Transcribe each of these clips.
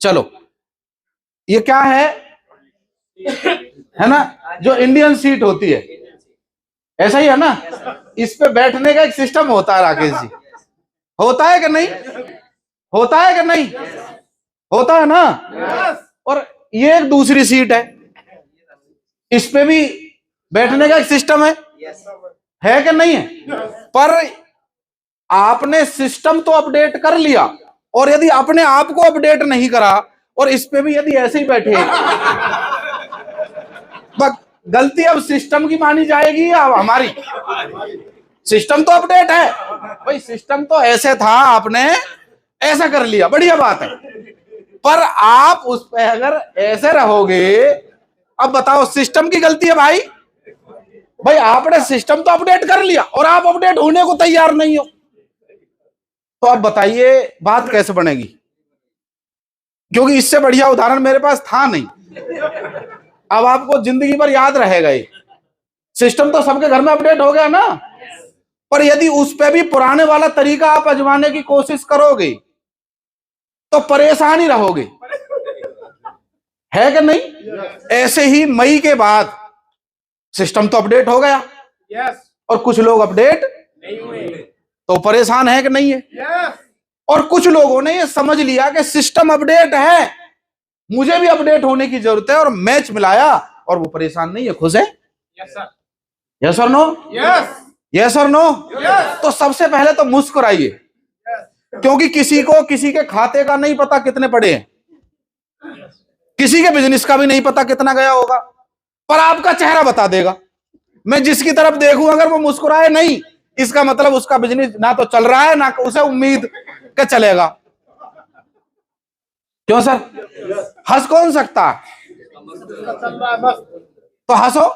चलो, ये क्या है ना, जो इंडियन सीट होती है, ऐसा ही है ना। इस पे बैठने का एक सिस्टम होता है राकेश जी, होता है कि नहीं, होता है कि नहीं, होता है ना। और ये एक दूसरी सीट है, इस पे भी बैठने का एक सिस्टम है कि नहीं है। पर आपने सिस्टम तो अपडेट कर लिया, और यदि अपने आप को अपडेट नहीं करा और इस पे भी यदि ऐसे ही बैठे, गलती अब सिस्टम की मानी जाएगी या हमारी। सिस्टम तो अपडेट है भाई, सिस्टम तो ऐसे था, आपने ऐसा कर लिया, बढ़िया बात है। पर आप उस पे अगर ऐसे रहोगे, अब बताओ सिस्टम की गलती है भाई। भाई आपने सिस्टम तो अपडेट कर लिया और आप अपडेट होने को तैयार नहीं हो, तो अब बताइए बात कैसे बनेगी। क्योंकि इससे बढ़िया उदाहरण मेरे पास था नहीं, अब आपको जिंदगी भर याद रहेगा। ये सिस्टम तो सबके घर में अपडेट हो गया ना, पर यदि उस पे भी पुराने वाला तरीका आप आजमाने की कोशिश करोगे तो परेशान ही रहोगे, है कि नहीं। ऐसे ही मई के बाद सिस्टम तो अपडेट हो गया, और कुछ लोग अपडेट नहीं हुए, तो परेशान है कि नहीं है। और कुछ लोगों ने ये समझ लिया कि सिस्टम अपडेट है, मुझे भी अपडेट होने की जरूरत है, और मैच मिलाया, और वो परेशान नहीं है, खुश है। यस और नो, यस और नो। तो सबसे पहले तो मुस्कुराइए, क्योंकि किसी को किसी के खाते का नहीं पता कितने पड़े हैं, किसी के बिजनेस का भी नहीं पता कितना गया होगा, पर आपका चेहरा बता देगा। मैं जिसकी तरफ देखूं अगर वो मुस्कुराए नहीं, इसका मतलब उसका बिजनेस ना तो चल रहा है, ना उसे उम्मीद के चलेगा। क्यों सर, हंस कौन सकता है, तो हंसो।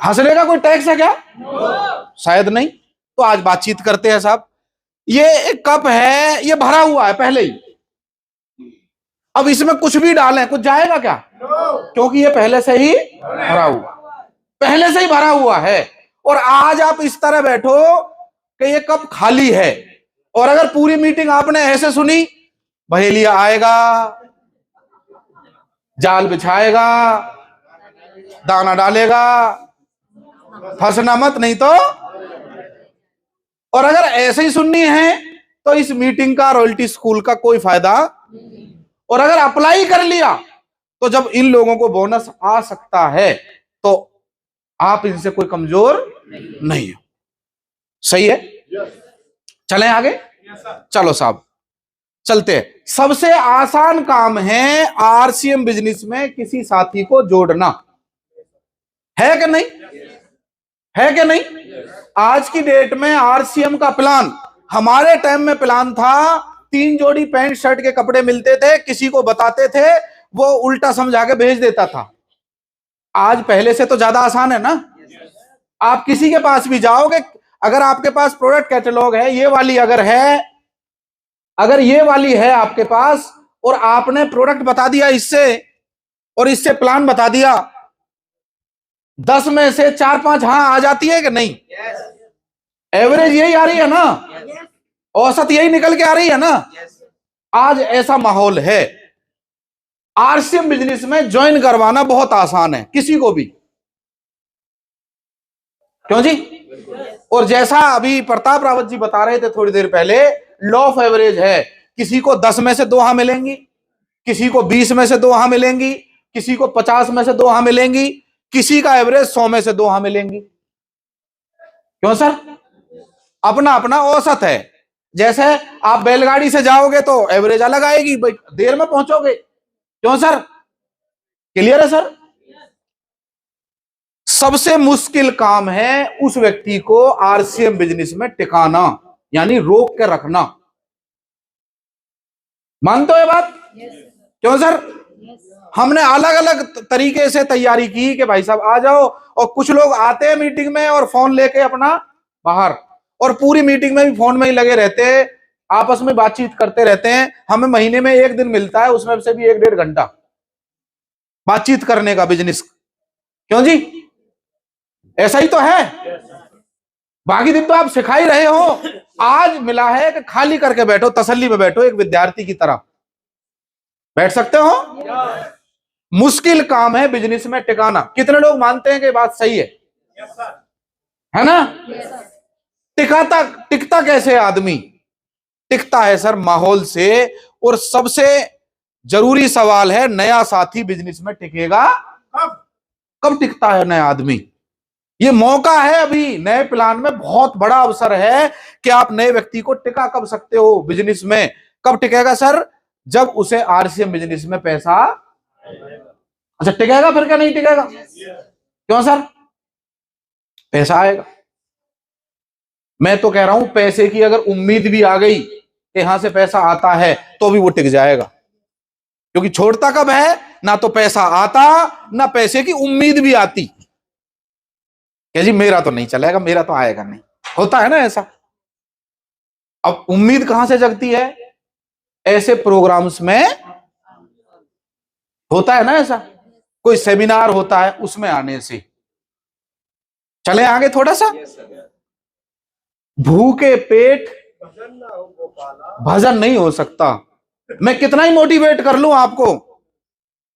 हंसने का कोई टैक्स है क्या, शायद नहीं। तो आज बातचीत करते हैं साहब। ये एक कप है, ये भरा हुआ है पहले ही, अब इसमें कुछ भी डालें कुछ जाएगा क्या, क्योंकि ये पहले से ही भरा हुआ, पहले से ही भरा हुआ है। और आज आप इस तरह बैठो कि ये कप खाली है, और अगर पूरी मीटिंग आपने ऐसे सुनी, बहेलिया आएगा, जाल बिछाएगा, दाना डालेगा, फंसना मत नहीं तो। और अगर ऐसे ही सुननी है तो इस मीटिंग का, रॉयल्टी स्कूल का कोई फायदा। और अगर अप्लाई कर लिया तो जब इन लोगों को बोनस आ सकता है तो आप इनसे कोई कमजोर नहीं हो, सही है। चलें आगे, चलो साहब चलते हैं। सबसे आसान काम है आरसीएम बिजनेस में किसी साथी को जोड़ना, है कि नहीं, है कि नहीं। आज की डेट में आरसीएम का प्लान, हमारे टाइम में प्लान था 3 जोड़ी पैंट शर्ट के कपड़े मिलते थे, किसी को बताते थे, वो उल्टा समझा के भेज देता था। आज पहले से तो ज्यादा आसान है ना। आप किसी के पास भी जाओगे, अगर आपके पास प्रोडक्ट कैटलॉग है, ये वाली अगर है, अगर ये वाली है आपके पास, और आपने प्रोडक्ट बता दिया इससे, और इससे प्लान बता दिया, 10 में से 4-5 हाँ आ जाती है कि नहीं। एवरेज यही आ रही है ना, औसत यही निकल के आ रही है ना। आज ऐसा माहौल है, आरसीएम बिजनेस में ज्वाइन करवाना बहुत आसान है किसी को भी, क्यों जी। और जैसा अभी प्रताप रावत जी बता रहे थे थोड़ी देर पहले, लॉ ऑफ एवरेज है, किसी को 10 में से 2 हाँ मिलेंगी, किसी को 20 में से 2 हाँ मिलेंगी, किसी को 50 में से 2 हाँ मिलेंगी, किसी का एवरेज 100 में से 2 हाँ मिलेंगी। क्यों सर, अपना अपना औसत है। जैसे आप बैलगाड़ी से जाओगे तो एवरेज अलग आएगी, भाई देर में पहुंचोगे। क्यों सर, क्लियर है सर। सबसे मुश्किल काम है उस व्यक्ति को आरसीएम बिजनेस में टिकाना, यानी रोक के रखना। मानते हो ये बात, क्यों सर। हमने अलग अलग तरीके से तैयारी की कि भाई साहब आ जाओ, और कुछ लोग आते हैं मीटिंग में और फोन लेके अपना बाहर, और पूरी मीटिंग में भी फोन में ही लगे रहते हैं, आपस में बातचीत करते रहते हैं। हमें महीने में 1 दिन मिलता है, उसमें से भी 1-1.5 घंटा बातचीत करने का बिजनेस। क्यों जी, ऐसा ही तो है। बाकी दिन तो आप सिखा ही रहे हो, आज मिला है कि खाली करके बैठो, तसल्ली में बैठो, एक विद्यार्थी की तरह। बैठ सकते हो? मुश्किल काम है बिजनेस में टिकाना। कितने लोग मानते हैं कि बात सही है ना? टिकता कैसे है आदमी? टिकता है सर माहौल से। और सबसे जरूरी सवाल है, नया साथी बिजनेस में टिकेगा कब टिकता है नया आदमी? ये मौका है अभी नए प्लान में, बहुत बड़ा अवसर है कि आप नए व्यक्ति को टिका कब सकते हो बिजनेस में। कब टिकेगा सर? जब उसे आरसीएम बिजनेस में पैसा। अच्छा टिकेगा, फिर क्या नहीं टिकेगा? क्यों सर? पैसा आएगा। मैं तो कह रहा हूं पैसे की अगर उम्मीद भी आ गई कि यहां से पैसा आता है तो भी वो टिक जाएगा। क्योंकि छोड़ता कब है? ना तो पैसा आता, ना पैसे की उम्मीद भी आती। क्या जी मेरा तो नहीं चलेगा, मेरा तो आएगा नहीं, होता है ना ऐसा। अब उम्मीद कहां से जगती है? ऐसे प्रोग्राम्स में होता है ना ऐसा, कोई सेमिनार होता है उसमें आने से। चले आगे थोड़ा सा। भूखे पेट भजन नहीं हो सकता। मैं कितना ही मोटिवेट कर लूं आपको,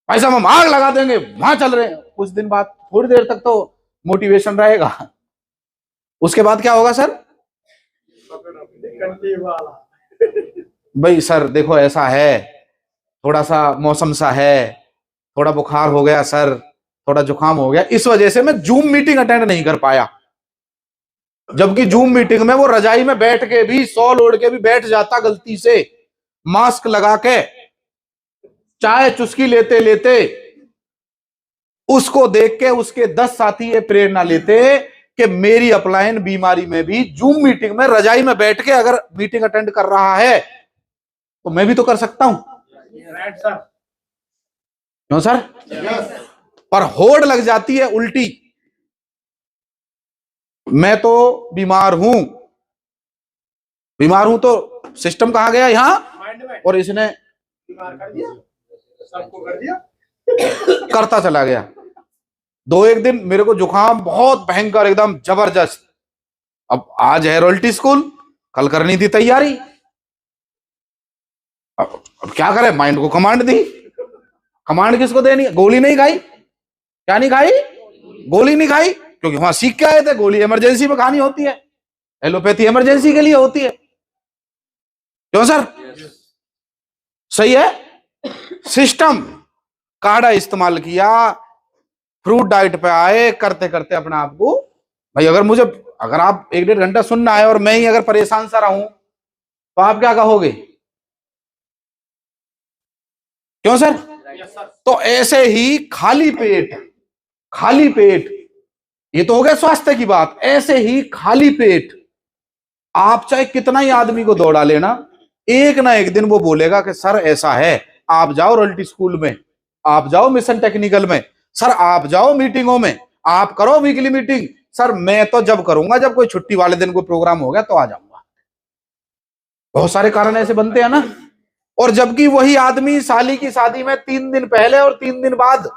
भाई साहब हम आग लगा देंगे, वहां चल रहे हैं, कुछ दिन बाद थोड़ी देर तक तो मोटिवेशन रहेगा, उसके बाद क्या होगा सर? भाई सर देखो ऐसा है, थोड़ा सा मौसम सा है, थोड़ा बुखार हो गया सर, थोड़ा जुकाम हो गया, इस वजह से मैं जूम मीटिंग अटेंड नहीं कर पाया। जबकि जूम मीटिंग में वो रजाई में बैठ के भी, सॉल ओढ़ के भी बैठ जाता गलती से, मास्क लगा के, चाय चुस्की लेते लेते। उसको देख के उसके 10 साथी ये प्रेरणा लेते कि मेरी अपलाइन बीमारी में भी जूम मीटिंग में रजाई में बैठ के अगर मीटिंग अटेंड कर रहा है तो मैं भी तो कर सकता हूं। क्यों सर? पर होड़ लग जाती है उल्टी। मैं तो बीमार हूं तो सिस्टम कहां गया? यहां। और इसने सबको कर दिया, करता चला गया। 2-1 दिन मेरे को जुकाम बहुत भयंकर, एकदम जबरदस्त। अब आज है रॉयल्टी स्कूल, कल करनी थी तैयारी। अब क्या करे, माइंड को कमांड दी। कमांड किसको देनी? गोली नहीं खाई। क्या नहीं खाई? गोली नहीं खाई, क्योंकि वहां सीख के आए थे गोली इमरजेंसी में खानी होती है, एलोपैथी इमरजेंसी के लिए होती है। क्यों सर? सही है। सिस्टम काढ़ा इस्तेमाल किया, फ्रूट डाइट पे आए, करते करते अपने आप को, भाई अगर आप 1-1.5 घंटा सुनना आए और मैं ही अगर परेशान सा रहूं तो आप क्या कहोगे? क्यों सर? तो ऐसे ही खाली पेट, ये तो हो गया स्वास्थ्य की बात। ऐसे ही खाली पेट आप चाहे कितना ही आदमी को दौड़ा लेना, एक ना एक दिन वो बोलेगा कि सर ऐसा है, आप जाओ रॉयल्टी स्कूल में, आप जाओ मिशन टेक्निकल में, सर आप जाओ मीटिंगों में, आप करो वीकली मीटिंग, सर मैं तो जब करूंगा जब कोई छुट्टी वाले दिन कोई प्रोग्राम हो गया तो आ जाऊंगा। बहुत सारे कारण ऐसे बनते हैं ना। और जबकि वही आदमी साली की शादी में 3 दिन पहले और 3 दिन बाद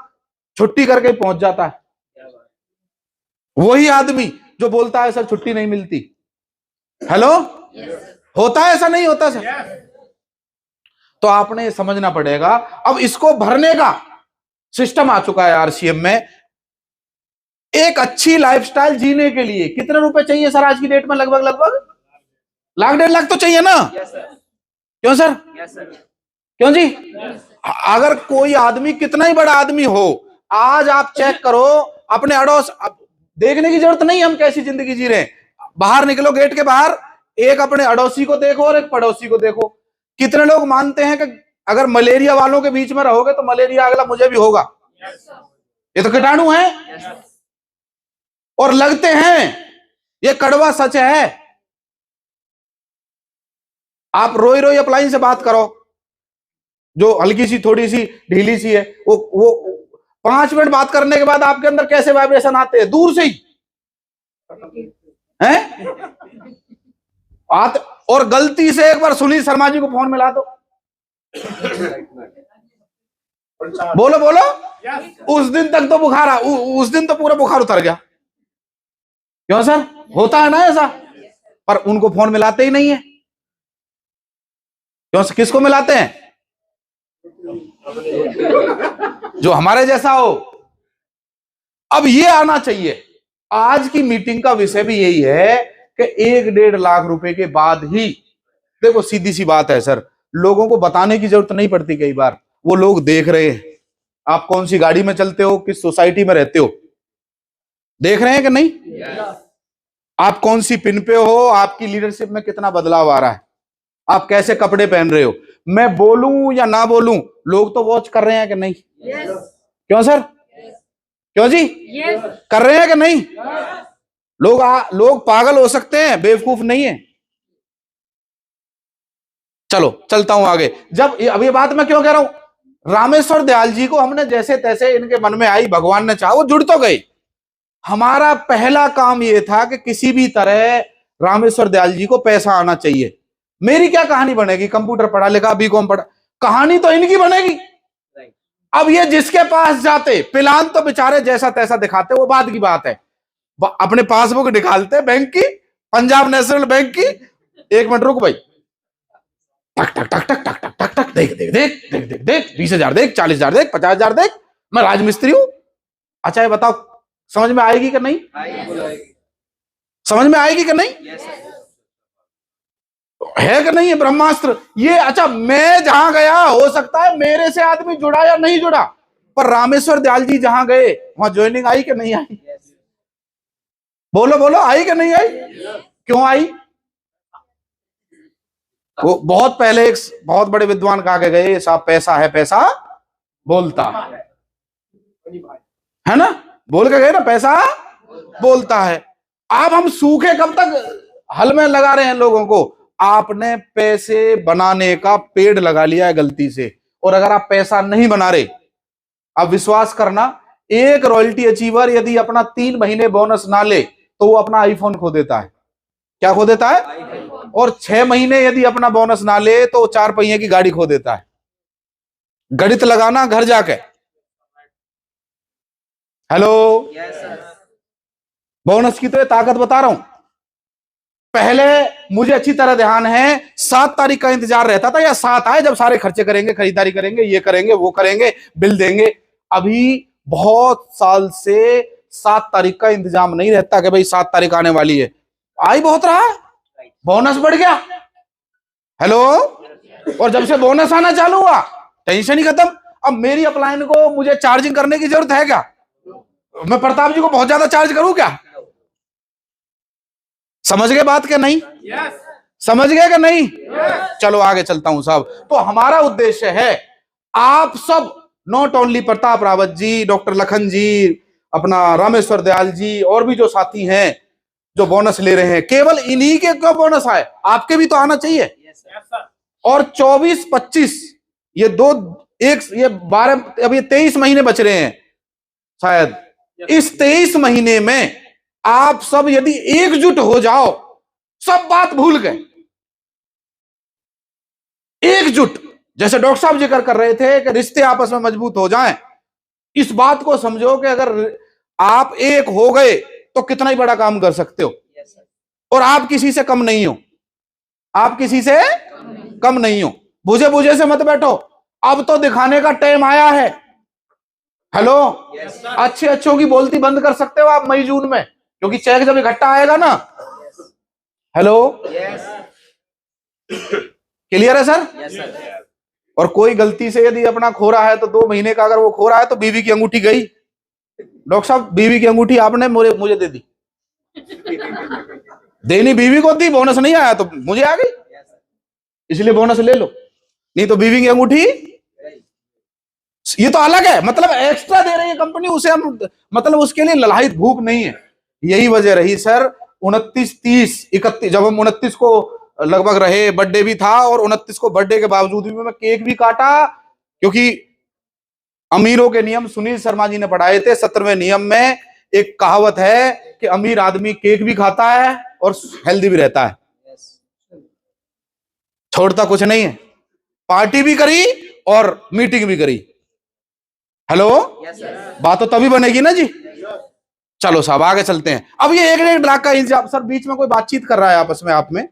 छुट्टी करके पहुंच जाता है। वही आदमी जो बोलता है सर छुट्टी नहीं मिलती। हेलो, होता है ऐसा? नहीं होता सर? तो आपने समझना पड़ेगा। अब इसको भरने का सिस्टम आ चुका है आरसीएम में। एक अच्छी लाइफस्टाइल जीने के लिए कितने रुपए चाहिए सर आज की डेट में? लगभग 1-1.5 लाख तो चाहिए ना? क्यों सर? क्यों जी? अगर कोई आदमी कितना ही बड़ा आदमी हो, आज आप चेक करो अपने अड़ोस, देखने की जरूरत नहीं हम कैसी जिंदगी जी रहे हैं। बाहर निकलो गेट के बाहर, एक अपने अड़ोसी को देखो और एक पड़ोसी को देखो। कितने लोग मानते हैं कि अगर मलेरिया वालों के बीच में रहोगे तो मलेरिया अगला मुझे भी होगा? ये तो कीटाणु है और लगते हैं, ये कड़वा सच है। आप रोई रोई अपलाइन से बात करो, जो हल्की सी थोड़ी सी ढीली सी है, वो 5 मिनट बात करने के बाद आपके अंदर कैसे वाइब्रेशन आते हैं दूर से ही हैं? और गलती से एक बार सुनील शर्मा जी को फोन मिला दो, बोलो बोलो, उस दिन तक तो बुखार, उस दिन तो पूरा बुखार उतर गया। क्यों सर? होता है ना ऐसा? पर उनको फोन मिलाते ही नहीं है। क्यों? किसको मिलाते हैं? जो हमारे जैसा हो। अब ये आना चाहिए। आज की मीटिंग का विषय भी यही है कि 1-1.5 लाख रुपए के बाद ही, देखो सीधी सी बात है सर, लोगों को बताने की जरूरत नहीं पड़ती, कई बार वो लोग देख रहे हैं आप कौन सी गाड़ी में चलते हो, किस सोसाइटी में रहते हो, देख रहे हैं कि नहीं? आप कौन सी पिन पे हो, आपकी लीडरशिप में कितना बदलाव आ रहा है, आप कैसे कपड़े पहन रहे हो। मैं बोलूं या ना बोलूं, लोग तो वॉच कर रहे हैं कि नहीं? क्यों सर? क्यों जी? कर रहे हैं कि नहीं? लोग पागल हो सकते हैं, बेवकूफ नहीं है। चलो चलता हूं आगे। जब अब ये बात मैं क्यों कह रहा हूं, रामेश्वर दयाल जी को हमने जैसे तैसे इनके मन में आई, भगवान ने चाहा वो जुड़ तो गए। हमारा पहला काम यह था कि किसी भी तरह रामेश्वर दयाल जी को पैसा आना चाहिए। मेरी क्या कहानी बनेगी, कंप्यूटर पढ़ा लिखा, बीकॉम पढ़ा, कहानी तो इनकी बनेगी। अब ये जिसके पास जाते, पिलान तो बेचारे जैसा तैसा दिखाते, वो बात की बात है, अपने पासबुक निकालते बैंक की, पंजाब नेशनल बैंक की, 1 मिनट रुक भाई, टक टक टक टक टक टक टक टक, देख देख देख देख देख देख, 20,000 देख, 40,000 देख, 50,000 देख, मैं राजमिस्त्री हूं। अच्छा ये बताओ समझ में आएगी कि नहीं? समझ में आएगी कि नहीं? है कि नहीं है ब्रह्मास्त्र ये? अच्छा मैं जहां गया, हो सकता है मेरे से आदमी जुड़ा या नहीं जुड़ा, पर रामेश्वर दयाल जी जहां गए वहां ज्वाइनिंग आई कि नहीं आई? बोलो बोलो, आई कि नहीं आई? क्यों आई? वो बहुत पहले एक बहुत बड़े विद्वान कहा के गए, साहब पैसा है, पैसा बोलता है ना, बोल के गए ना, पैसा बोलता है। अब हम सूखे कब तक हल में लगा रहे हैं लोगों को? आपने पैसे बनाने का पेड़ लगा लिया है गलती से, और अगर आप पैसा नहीं बना रहे, आप विश्वास करना, एक रॉयल्टी अचीवर यदि अपना 3 महीने बोनस ना ले तो वो अपना आईफोन खो देता है। क्या खो देता है? और 6 महीने यदि अपना बोनस ना ले तो 4 पहिए की गाड़ी खो देता है। गणित लगाना घर जाके। हेलो, बोनस की तो ये ताकत बता रहा हूं। पहले मुझे अच्छी तरह ध्यान है, 7 तारीख का इंतजार रहता था, या 7 आए जब सारे खर्चे करेंगे, खरीदारी करेंगे, ये करेंगे, वो करेंगे, बिल देंगे। अभी बहुत साल से 7 तारीख का इंतजाम नहीं रहता कि भाई 7 तारीख आने वाली है, आई बहुत रहा है, बोनस बढ़ गया। हेलो, और जब से बोनस आना चालू हुआ टेंशन ही खत्म। अब मेरी अपलाइन को मुझे चार्जिंग करने की जरूरत है क्या? मैं प्रताप जी को बहुत ज्यादा चार्ज करूं क्या? समझ गए बात क्या नहीं? समझ गए क्या नहीं? चलो आगे चलता हूं साहब। तो हमारा उद्देश्य है आप सब, not only Pratap Rawat ji, doctor Lakhan ji, अपना रामेश्वर दयाल जी, और भी जो साथी हैं जो बोनस ले रहे हैं, केवल इन्हीं के क्यों बोनस आए, आपके भी तो आना चाहिए। और 24-25 ये 12, अब ये 23 महीने बच रहे हैं शायद। इस 23 महीने में आप सब यदि एकजुट हो जाओ, सब बात भूल गए, एकजुट, जैसे डॉक्टर साहब जिक्र कर रहे थे कि रिश्ते आपस में मजबूत हो जाएं, इस बात को समझो कि अगर आप एक हो गए तो कितना ही बड़ा काम कर सकते हो। और आप किसी से कम नहीं हो, आप किसी से कम नहीं हो। बुझे बुझे से मत बैठो, अब तो दिखाने का टाइम आया है। हेलो, अच्छे अच्छों की बोलती बंद कर सकते हो आप मई जून में, क्योंकि चेक जब इकट्ठा आएगा ना। हेलो, क्लियर है सर? और कोई गलती से यदि अपना खो रहा है तो 2 महीने का अगर वो खो रहा है तो बीवी की अंगूठी गई। डॉक्टर साहब बीवी की अंगूठी आपने मुझे दे दी, देनी बीवी को दी, बोनस नहीं आया तो मुझे आ गई, इसलिए बोनस ले लो, नहीं तो बीवी की अंगूठी। ये तो अलग है, मतलब एक्स्ट्रा दे रही है कंपनी उसे, हम मतलब उसके लिए ललाहित भूख नहीं है। यही वजह रही सर 29, 30, 31, जब हम 29 को लगभग रहे, बर्थडे भी था, और 29 को बर्थडे के बावजूद भी मैं केक भी काटा, क्योंकि अमीरों के नियम सुनील शर्मा जी ने पढ़ाए थे। 17वें नियम में एक कहावत है कि अमीर आदमी केक भी खाता है और हेल्दी भी रहता है, छोड़ता कुछ नहीं है। पार्टी भी करी और मीटिंग भी करी। हेलो, बात तो तभी बनेगी ना जी। चलो साहब आगे चलते हैं। अब ये 1-1.5 लाख का इंतजाम, सर बीच में कोई बातचीत कर रहा है आपस में, आप में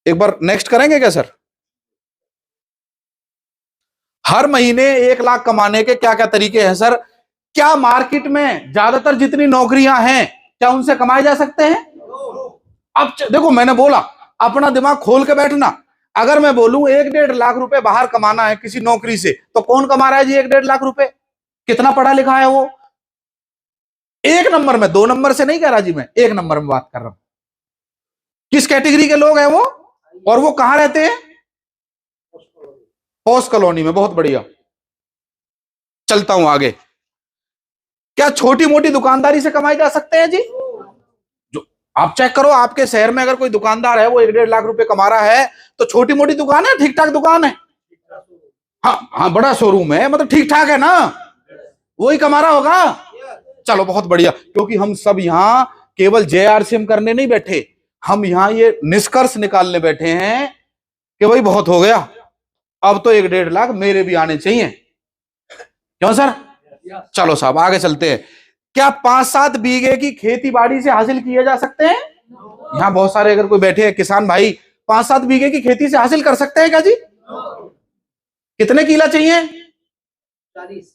एक बार नेक्स्ट करेंगे क्या सर? हर महीने 1 लाख कमाने के क्या क्या तरीके हैं सर? क्या मार्केट में ज्यादातर जितनी नौकरियां हैं क्या उनसे कमाए जा सकते हैं? अब देखो, मैंने बोला अपना दिमाग खोल के बैठना। अगर मैं बोलूं 1-1.5 लाख रुपए बाहर कमाना है किसी नौकरी से, तो कौन कमा रहा है जी 1-1.5 लाख रुपए? कितना पढ़ा लिखा है वो? 1 नंबर में, 2 नंबर से नहीं कह रहा जी, मैं 1 नंबर में बात कर रहा हूं। किस कैटेगरी के लोग हैं वो, और वो कहां रहते हैं? पोस्ट कॉलोनी में। बहुत बढ़िया, चलता हूं आगे। क्या छोटी मोटी दुकानदारी से कमाई जा सकते हैं जी? जो आप चेक करो, आपके शहर में अगर कोई दुकानदार है वो 1-1.5 लाख रुपए कमा रहा है, तो छोटी मोटी दुकान है, ठीक ठाक दुकान है? हाँ हाँ, बड़ा शोरूम है, मतलब ठीक ठाक है ना, वही कमा रहा होगा। चलो बहुत बढ़िया, क्योंकि हम सब यहां केवल JRCM करने नहीं बैठे, हम यहां ये निष्कर्ष निकालने बैठे हैं कि भाई बहुत हो गया, अब तो 1-1.5 लाख मेरे भी आने चाहिए। क्यों सर? चलो साहब आगे चलते हैं। क्या 5-7 बीघे की खेती बाड़ी से हासिल किए जा सकते हैं? यहां बहुत सारे अगर कोई बैठे हैं किसान भाई, 5-7 बीघे की खेती से हासिल कर सकते हैं क्या जी? कितने किला चाहिए? 40।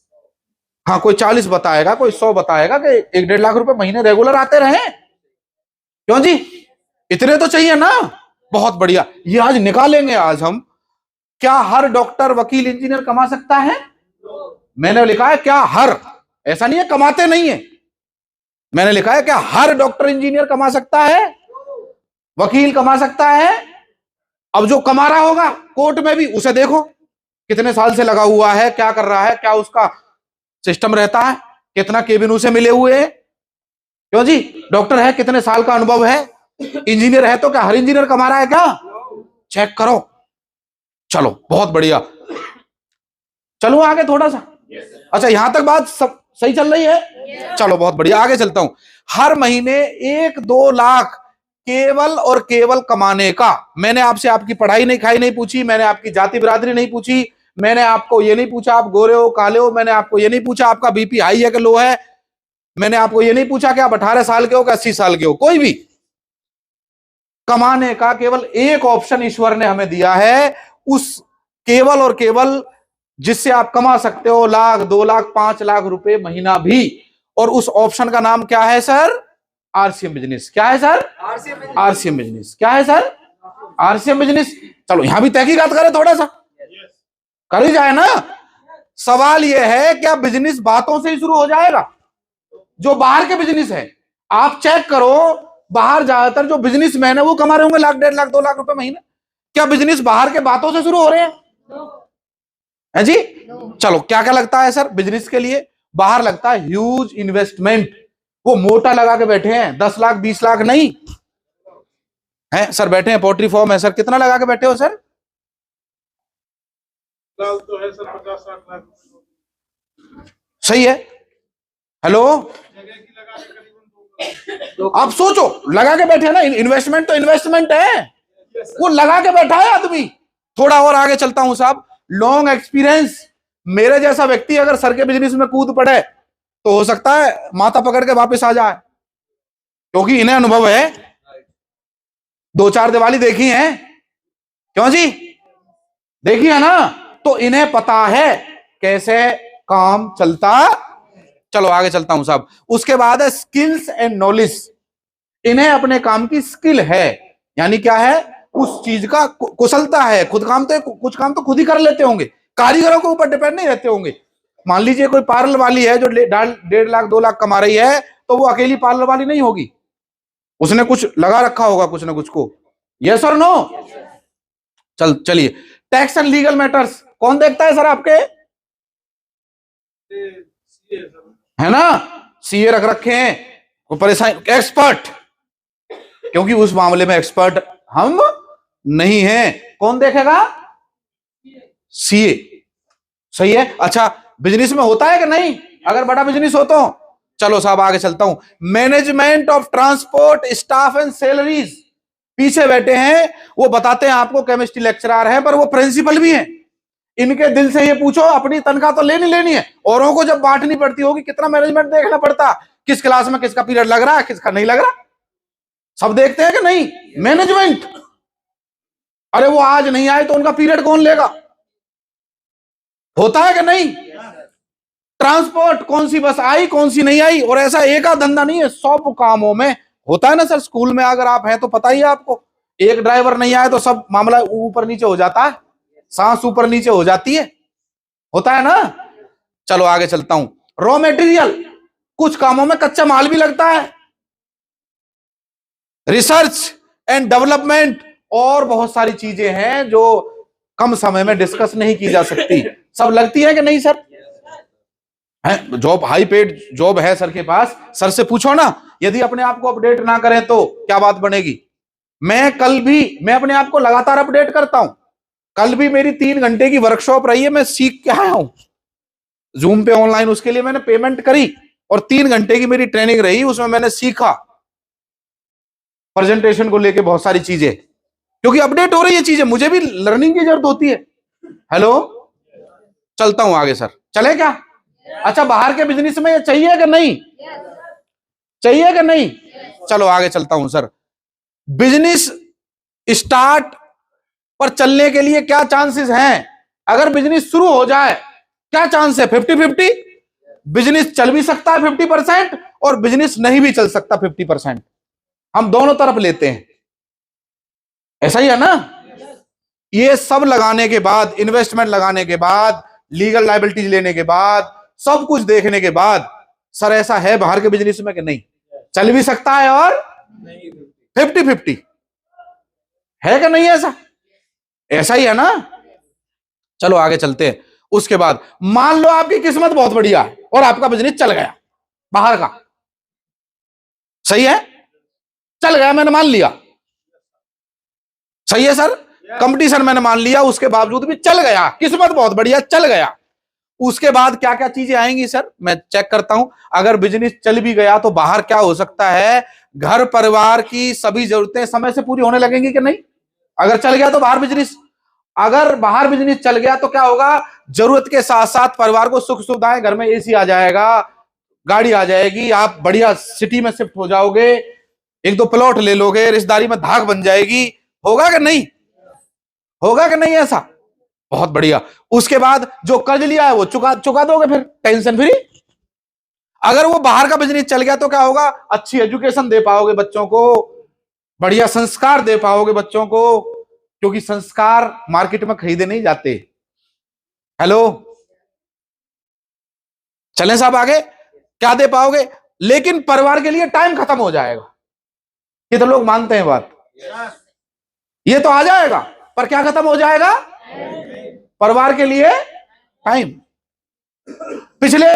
हाँ, कोई 40 बताएगा, कोई 100 बताएगा कि 1-1.5 लाख रुपए महीने रेगुलर आते रहे। क्यों जी? इतने तो चाहिए ना। बहुत बढ़िया, ये आज निकालेंगे आज हम। क्या हर डॉक्टर, वकील, इंजीनियर कमा सकता है? मैंने लिखा है क्या हर, ऐसा नहीं है कमाते नहीं है, मैंने लिखा है क्या हर डॉक्टर इंजीनियर कमा सकता है, वकील कमा सकता है। अब जो कमा रहा होगा कोर्ट में भी, उसे देखो कितने साल से लगा हुआ है, क्या कर रहा है, क्या उसका सिस्टम रहता है, कितना केबिन उसे मिले हुए है। क्यों जी? डॉक्टर है, कितने साल का अनुभव है। इंजीनियर है तो क्या हर इंजीनियर कमा रहा है क्या? चेक करो। चलो बहुत बढ़िया, चलो आगे थोड़ा सा। अच्छा, यहां तक बात सब सही चल रही है? चलो बहुत बढ़िया, आगे चलता हूं। हर महीने 1-2 लाख केवल और केवल कमाने का। मैंने आपसे आपकी पढ़ाई नहीं खाई नहीं पूछी, मैंने आपकी जाति बिरादरी नहीं पूछी, मैंने आपको ये नहीं पूछा आप गोरे हो काले हो, मैंने आपको ये नहीं पूछा आपका BP हाई है कि लो है, मैंने आपको ये नहीं पूछा कि आप 18 साल के हो कि 80 साल के हो। कोई भी कमाने का केवल एक ऑप्शन ईश्वर ने हमें दिया है, उस केवल और केवल जिससे आप कमा सकते हो 1 लाख, 2 लाख, 5 लाख रुपए महीना भी। और उस ऑप्शन का नाम क्या है सर? RCM business. क्या है सर? RCM business. क्या है सर? RCM business. चलो यहां भी तहकीकात करें थोड़ा सा, कर ही जाए ना। सवाल यह है क्या बिजनेस बातों से ही शुरू हो जाएगा? जो बाहर के बिजनेस है आप चेक करो, बाहर ज्यादातर जो बिजनेसमैन है वो कमा रहे होंगे 1 लाख, 1.5 लाख, 2 लाख रुपए महीने। क्या बिजनेस बाहर के बातों से शुरू हो रहे हैं? है जी? चलो क्या क्या लगता है सर बिजनेस के लिए? बाहर लगता है ह्यूज इन्वेस्टमेंट, वो मोटा लगा के बैठे हैं, 10 लाख 20 लाख नहीं है सर, बैठे हैं पोल्ट्री फार्म है सर, कितना लगा के बैठे हो सर? तो है सर 50-60 लाख। सही है। हेलो, आप सोचो, लगा के बैठे हैं ना, इन्वेस्टमेंट तो इन्वेस्टमेंट है, वो लगा के बैठा है आदमी। थोड़ा और आगे चलता हूं साहब, लॉन्ग एक्सपीरियंस। मेरे जैसा व्यक्ति अगर सर के बिजनेस में कूद पड़े तो हो सकता है माथा पकड़ के वापस आ जाए, क्योंकि इन्हें अनुभव है, 2-4 दिवाली देखी है। क्यों जी? देखी है ना, तो इन्हें पता है कैसे काम चलता। चलो आगे चलता हूं साहब। उसके बाद है स्किल्स एंड नॉलेज। इन्हें अपने काम की स्किल है, यानी क्या है, उस चीज का कुशलता है। खुद काम तो कुछ काम तो खुद ही कर लेते होंगे, कारीगरों के ऊपर डिपेंड नहीं रहते होंगे। मान लीजिए कोई पार्लर वाली है जो 1.5 लाख 2 लाख कमा रही है, तो वो अकेली पार्लर वाली नहीं होगी, उसने कुछ लगा रखा होगा कुछ ना कुछ को। यस और नो? चलिए, टैक्स एंड लीगल मैटर्स कौन देखता है सर आपके? है ना, CA रख रखे हैं, कोई परेशानी, एक्सपर्ट, क्योंकि उस मामले में एक्सपर्ट हम नहीं हैं। कौन देखेगा? CA। सही है। अच्छा, बिजनेस में होता है कि नहीं? अगर बड़ा बिजनेस हो तो चलो साहब आगे चलता हूं। Management of transport staff and salaries, पीछे बैठे हैं वो बताते हैं आपको, केमिस्ट्री लेक्चरर हैं पर वो प्रिंसिपल भी हैं। इनके दिल से ये पूछो, अपनी तनख्वाह तो लेनी लेनी है, औरों को जब बांटनी पड़ती होगी कितना मैनेजमेंट देखना पड़ता, किस क्लास में किसका पीरियड लग रहा है किसका नहीं लग रहा, सब देखते हैं कि नहीं? मैनेजमेंट। अरे वो आज नहीं आए तो उनका पीरियड कौन लेगा? होता है कि नहीं? ट्रांसपोर्ट, कौन सी बस आई कौन सी नहीं आई, और ऐसा एक आध धंधा नहीं है, सब कामों में होता है ना सर। स्कूल में अगर आप हैं तो पता ही है आपको, एक ड्राइवर नहीं आए तो सब मामला ऊपर नीचे हो जाता है, सांस ऊपर नीचे हो जाती है, होता है ना। चलो आगे चलता हूं। रॉ मटेरियल, कुछ कामों में कच्चा माल भी लगता है। रिसर्च एंड डेवलपमेंट, और बहुत सारी चीजें हैं जो कम समय में डिस्कस नहीं की जा सकती, सब लगती है कि नहीं सर? है जॉब, हाई पेड जॉब है सर के पास, सर से पूछो ना, यदि अपने आप को अपडेट ना करें तो क्या बात बनेगी। मैं अपने आप को लगातार अपडेट करता हूं। कल भी मेरी 3 घंटे की वर्कशॉप रही है, मैं सीख के आया हूं जूम पे ऑनलाइन, उसके लिए मैंने पेमेंट करी, और 3 घंटे की मेरी ट्रेनिंग रही, उसमें मैंने सीखा प्रेजेंटेशन को लेके बहुत सारी चीजें, क्योंकि अपडेट हो रही है चीजें, मुझे भी लर्निंग की जरूरत होती है। हेलो, चलता हूं आगे सर, चले क्या? अच्छा, बाहर के बिजनेस में ये चाहिए कि नहीं? चाहिए कि नहीं? चलो आगे चलता हूं सर। बिजनेस स्टार्ट पर चलने के लिए क्या चांसेस हैं? अगर बिजनेस शुरू हो जाए, क्या चांस है? 50-50। बिजनेस चल भी सकता है 50%, और बिजनेस नहीं भी चल सकता 50%। हम दोनों तरफ लेते हैं, ऐसा ही है ना। ये सब लगाने के बाद, इन्वेस्टमेंट लगाने के बाद, लीगल लायबिलिटीज लेने के बाद, सब कुछ देखने के बाद, सर ऐसा है बाहर के बिजनेस में कि नहीं चल भी सकता है और 50-50 है कि नहीं? ऐसा ऐसा ही है ना। चलो आगे चलते हैं। उसके बाद मान लो आपकी किस्मत बहुत बढ़िया है और आपका बिजनेस चल गया बाहर का, सही है, चल गया, मैंने मान लिया, सही है सर, कंपटीशन मैंने मान लिया, उसके बावजूद भी चल गया, किस्मत बहुत बढ़िया, चल गया। उसके बाद क्या क्या चीजें आएंगी सर, मैं चेक करता हूं। अगर बिजनेस चल भी गया तो बाहर क्या हो सकता है, घर परिवार की सभी जरूरतें समय से पूरी होने लगेंगी कि नहीं? अगर चल गया तो बाहर बिजनेस, अगर बाहर बिजनेस चल गया तो क्या होगा, जरूरत के साथ साथ परिवार को सुख सुविधाएं, घर में एसी आ जाएगा, गाड़ी आ जाएगी, आप बढ़िया सिटी में शिफ्ट हो जाओगे, 1-2 प्लॉट ले लोगे, रिश्तेदारी में धाक बन जाएगी, होगा कि नहीं? होगा कि नहीं ऐसा? बहुत बढ़िया। उसके बाद जो कर्ज लिया है वो चुका दोगे, फिर टेंशन फ्री। अगर वो बाहर का बिजनेस चल गया तो क्या होगा, अच्छी एजुकेशन दे पाओगे बच्चों को, बढ़िया संस्कार दे पाओगे बच्चों को, क्योंकि संस्कार मार्केट में खरीदे नहीं जाते। हेलो, चलें साहब आगे, क्या दे पाओगे? लेकिन परिवार के लिए टाइम खत्म हो जाएगा, ये तो लोग मानते हैं बात, ये तो आ जाएगा, पर क्या खत्म हो जाएगा? परिवार के लिए टाइम। पिछले,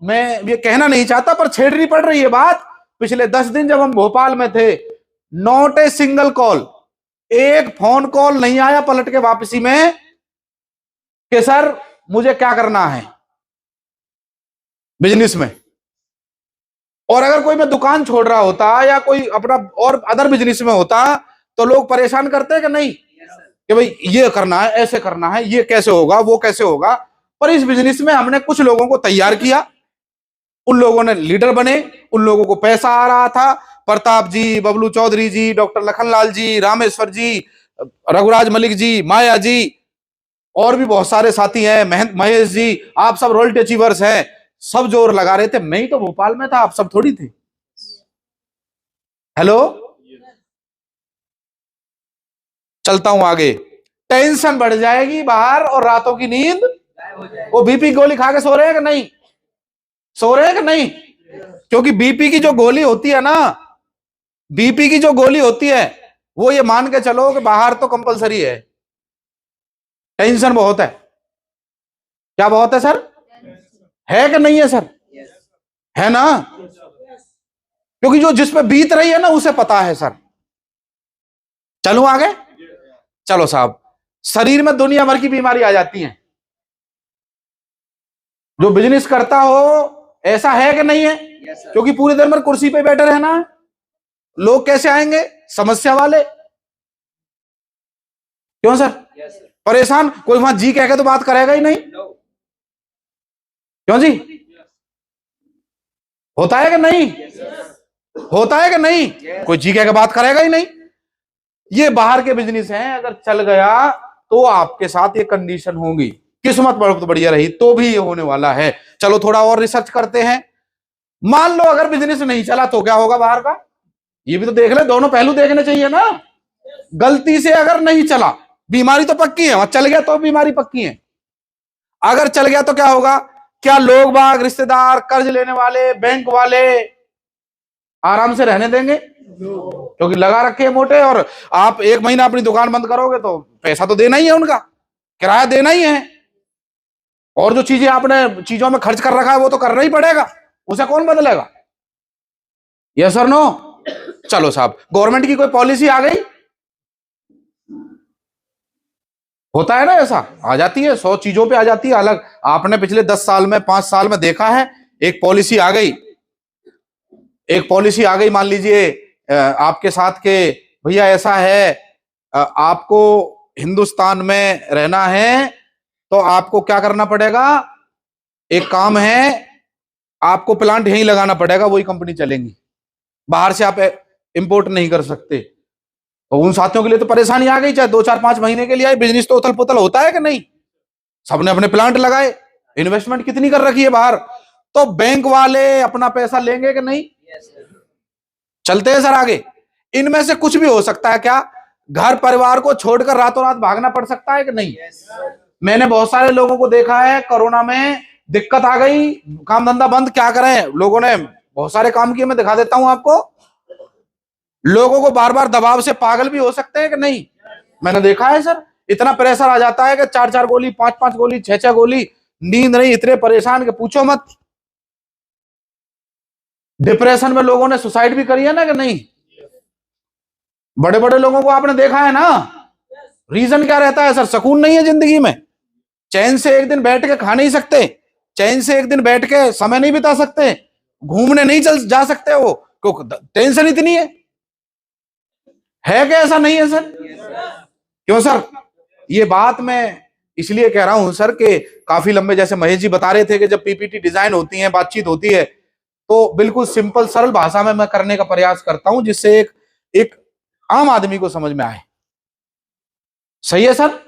मैं ये कहना नहीं चाहता पर छेड़नी पड़ रही है बात, पिछले 10 दिन जब हम भोपाल में थे, नॉट ए सिंगल कॉल, एक फोन कॉल नहीं आया पलट के वापसी में कि सर मुझे क्या करना है बिजनेस में। और अगर कोई मैं दुकान छोड़ रहा होता या कोई अपना और अदर बिजनेस में होता तो लोग परेशान करते कि नहीं, कि भाई ये करना है, ऐसे करना है, ये कैसे होगा, वो कैसे होगा। पर इस बिजनेस में हमने कुछ लोगों को तैयार किया, उन लोगों ने लीडर बने, उन लोगों को पैसा आ रहा था, प्रताप जी, बबलू चौधरी जी, डॉक्टर लखनलाल जी, रामेश्वर जी, रघुराज मलिक जी, माया जी, और भी बहुत सारे साथी हैं, महेश जी, आप सब रॉयल्टी अचीवर्स हैं, सब जोर लगा रहे थे। मैं ही तो भोपाल में था, आप सब थोड़ी थे। हेलो, चलता हूं आगे। टेंशन बढ़ जाएगी बाहर और रातों की नींद, वो बीपी गोली खा के सो रहे हैं कि नहीं? सो रहे हैं कि नहीं? क्योंकि बीपी की जो गोली होती है ना, बीपी की जो गोली होती है, वो ये मान के चलो कि बाहर तो कंपलसरी है। टेंशन बहुत है, क्या बहुत है सर? है कि नहीं है सर? है ना, क्योंकि जो जिस पे बीत रही है ना उसे पता है सर। चलूं आगे? चलो साहब, शरीर में दुनिया भर की बीमारी आ जाती है। जो बिजनेस करता हो ऐसा है कि नहीं है? क्योंकि पूरी देर में कुर्सी पे बैठे रहना है, लोग कैसे आएंगे? समस्या वाले, क्यों सर? परेशान, कोई वहां जी कह के तो बात करेगा ही नहीं, क्यों जी? होता है कि नहीं? होता है कि नहीं? कोई जी कह के बात करेगा ही नहीं। ये बाहर के बिजनेस हैं, अगर चल गया तो आपके साथ ये कंडीशन होंगी। किस्मत बहुत बढ़िया रही तो भी ये होने वाला है। चलो थोड़ा और रिसर्च करते हैं। मान लो अगर बिजनेस नहीं चला तो क्या होगा बाहर का, ये भी तो देख ले, दोनों पहलू देखने चाहिए ना। गलती से अगर नहीं चला, बीमारी तो पक्की है, वहां चल गया तो बीमारी पक्की है। अगर चल गया तो क्या होगा, क्या लोग बाग, रिश्तेदार, कर्ज लेने वाले, बैंक वाले आराम से रहने देंगे? क्योंकि लगा रखे हैं मोटे, और आप 1 महीना अपनी दुकान बंद करोगे तो पैसा तो देना ही है, उनका किराया देना ही है, और जो चीजें आपने चीजों में खर्च कर रखा है वो तो करना ही पड़ेगा, उसे कौन बदलेगा? यस और नो? चलो साहब, गवर्नमेंट की कोई पॉलिसी आ गई, होता है ना ऐसा, आ जाती है 100 चीजों पे आ जाती है अलग। आपने पिछले 10 साल में, 5 साल में देखा है, एक पॉलिसी आ गई, मान लीजिए आपके साथ के भैया ऐसा है, आपको हिंदुस्तान में रहना है तो आपको क्या करना पड़ेगा, एक काम है, आपको प्लांट यहीं लगाना पड़ेगा, वही कंपनी चलेंगी, बाहर से आप इंपोर्ट नहीं कर सकते। तो उन साथियों के लिए तो परेशानी आ गई, चाहे 2, 4, 5 महीने के लिए आई, बिजनेस तो उथल पुथल होता है कि नहीं, सबने अपने प्लांट लगाए, इन्वेस्टमेंट कितनी कर रखी है बाहर, तो बैंक वाले अपना पैसा लेंगे कि नहीं? चलते हैं सर आगे। इनमें से कुछ भी हो सकता है क्या, घर परिवार को छोड़कर रातों रात भागना पड़ सकता है कि नहीं? मैंने बहुत सारे लोगों को देखा है, कोरोना में दिक्कत आ गई, काम धंधा बंद, क्या करें, लोगों ने बहुत सारे काम किए, मैं दिखा देता हूं आपको। लोगों को बार बार दबाव से पागल भी हो सकते हैं कि नहीं? मैंने देखा है सर, इतना प्रेशर आ जाता है कि 4-4 गोली, 5-5 गोली, 6-6 गोली, नींद नहीं, इतने परेशान कि पूछो मत। डिप्रेशन में लोगों ने सुसाइड भी करी है ना कि नहीं? बड़े बड़े लोगों को आपने देखा है ना। रीजन क्या रहता है सर? सुकून नहीं है जिंदगी में, चैन से एक दिन बैठ के खा नहीं सकते, चैन से एक दिन बैठ के समय नहीं बिता सकते, घूमने नहीं चल जा सकते, वो क्योंकि टेंशन इतनी है क्या? ऐसा नहीं है सर? क्यों सर? ये बात मैं इसलिए कह रहा हूं सर कि काफी लंबे, जैसे महेश जी बता रहे थे कि जब पीपीटी डिजाइन होती है, बातचीत होती है, तो बिल्कुल सिंपल सरल भाषा में मैं करने का प्रयास करता हूं, जिससे एक आम आदमी को समझ में आए। सही है सर?